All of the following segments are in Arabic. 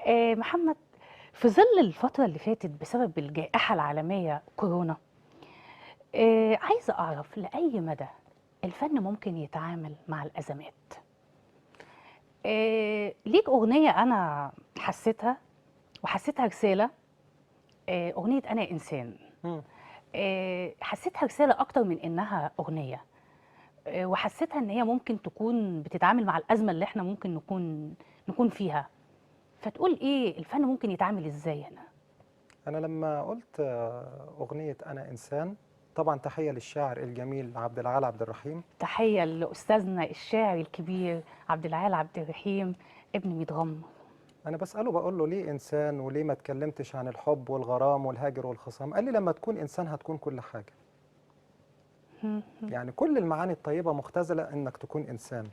محمد، في ظل الفترة اللي فاتت بسبب الجائحة العالمية كورونا، عايزة أعرف لأي مدى الفن ممكن يتعامل مع الأزمات. ليك أغنية أنا حسيتها وحسيتها رسالة، أغنية أنا إنسان. إمم. حسيتها رسالة أكتر من إنها أغنية، وحسيتها إن هي ممكن تكون بتتعامل مع الأزمة اللي إحنا ممكن نكون فيها. فتقول إيه الفن ممكن يتعامل إزاي هنا؟ أنا لمّا قُلت أغنية أنا إنسان، طبعًا تحية للشاعر الجميل عبد العال عبد الرحيم. تحية لأستاذنا الشاعر الكبير عبد العال عبد الرحيم ابن ميدغم. أنا باسأله باقول له: "ليه إنسان وليه ما اتكلمتش عن الحب والغرام والهجر والخصام؟" قال لي: "لمّا تكون إنسان هتكون كل حاجة." يعني كل المعاني الطيبة مختزلة إنك تكون إنسان.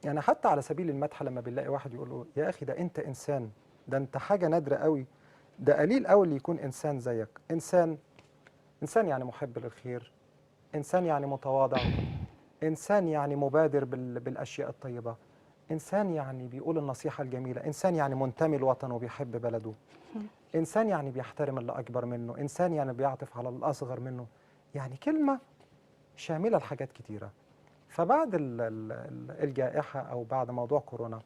يعني حتى على سبيل المدح لمّا بنلاقي واحد يقول له: "يا أخي ده أنت إنسان، ده أنت حاجة نادرة أوي، ده قليل أوي اللي يكون إنسان زيك." إنسان يعني محب للخير، إنسان يعني متواضع، إنسان يعني مبادر بالأشياء الطيبة، إنسان يعني بيقول النصيحة الجميلة، إنسان يعني منتمي لوطنه وبيحب بلده، إنسان يعني بيحترم اللي أكبر منه، إنسان يعني بيعطف على الأصغر منه، يعني كلمة شاملة لحاجات كتيرة. فبعد الجائحة أو بعد موضوع كورونا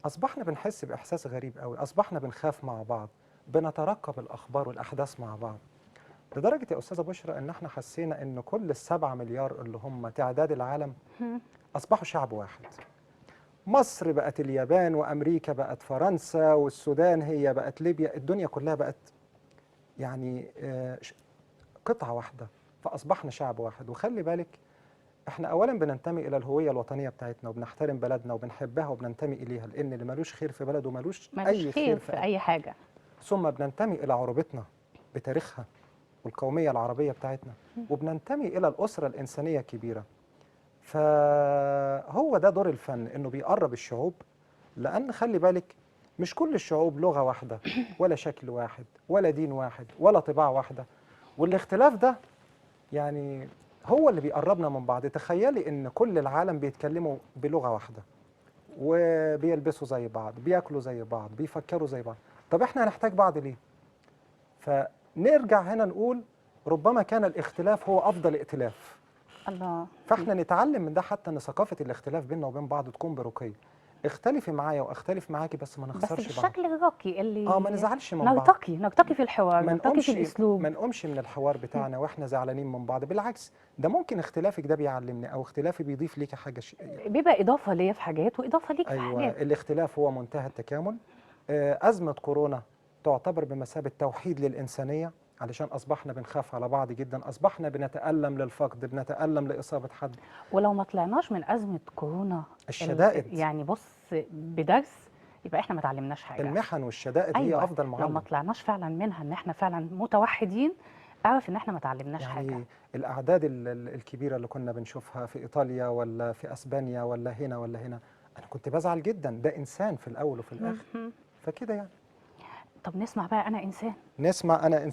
أصبحنا بنحس بإحساس غريب أوي، أصبحنا بنخاف مع بعض، بنترقب الأخبار والأحداث مع بعض. لدرجة يا أستاذة بشرى إن إحنا حسينا إن كل ال7 مليار اللي هم تعداد العالم أصبحوا شعب واحد. مصر بقت اليابان وأمريكا بقت فرنسا والسودان هي بقت ليبيا، الدنيا كلها بقت يعني قطعة واحدة، فأصبحنا شعب واحد. وخلي بالك إحنا أولا بننتمي إلى الهوية الوطنية بتاعتنا وبنحترم بلدنا وبنحبها وبننتمي إليها، لأن اللي ملوش خير في بلده ملوش ملوش أي خير خير في في أي. أي حاجة. ثم بننتمي إلى عروبتنا بتاريخها والقومية العربية بتاعتنا، وبننتمي إلى الأسرة الإنسانية الكبيرة. فهو ده دور الفن، إنه بيقرب الشعوب، لأن خلي بالك مش كل الشعوب لغة واحدة ولا شكل واحد ولا دين واحد ولا طباع واحدة، والاختلاف ده يعني هو اللي بيقربنا من بعض. تخيلي إن كل العالم بيتكلموا بلغة واحدة وبيلبسوا زي بعض، بياكلوا زي بعض، بيفكروا زي بعض، طب إحنا هنحتاج بعض ليه؟ فنرجع هنا نقول ربما كان الاختلاف هو أفضل ائتلاف. الله. فاحنا نتعلم من ده حتى ان ثقافه الاختلاف بيننا وبين بعض تكون برقي. اختلفي معايا واختلف معاكي بس ما بس نخسرش بعض. بالشكل الراقي ما اللي نزعلش من بعض. نرتقي في الحوار، ما نرتقي في نقومش الأسلوب. ما نقومش من الحوار بتاعنا واحنا زعلانين من بعض، بالعكس ده ممكن اختلافك ده بيعلمني او اختلافي بيضيف ليكي حاجه بيبقى إضافة ليا في حاجات وإضافة ليك في ايوه، حاجات. الاختلاف هو منتهى التكامل. ازمه كورونا تعتبر بمثابه توحيد للانسانيه، علشان اصبحنا بنخاف على بعض جدا، اصبحنا بنتالم للفقد، بنتالم لاصابه حد. ولو ما طلعناش من أزمة كورونا الشدائد، يعني بص بدرس، يبقى احنا ما اتعلمناش حاجة. المحن والشدائد هي أيوة، افضل لو ما معلم. طلعناش فعلا منها إن احنا فعلا متوحدين، اعرف إن احنا ما اتعلمناش حاجة. يعني الأعداد الكبيرة اللي كنا بنشوفها في إيطاليا ولا في أسبانيا ولا هنا ولا هنا، أنا كنت بزعل جدا، ده إنسان في الأول وفي الآخر. مهم. فكده يعني طب نسمع بقى أنا إنسان. نسمع أنا إنسان.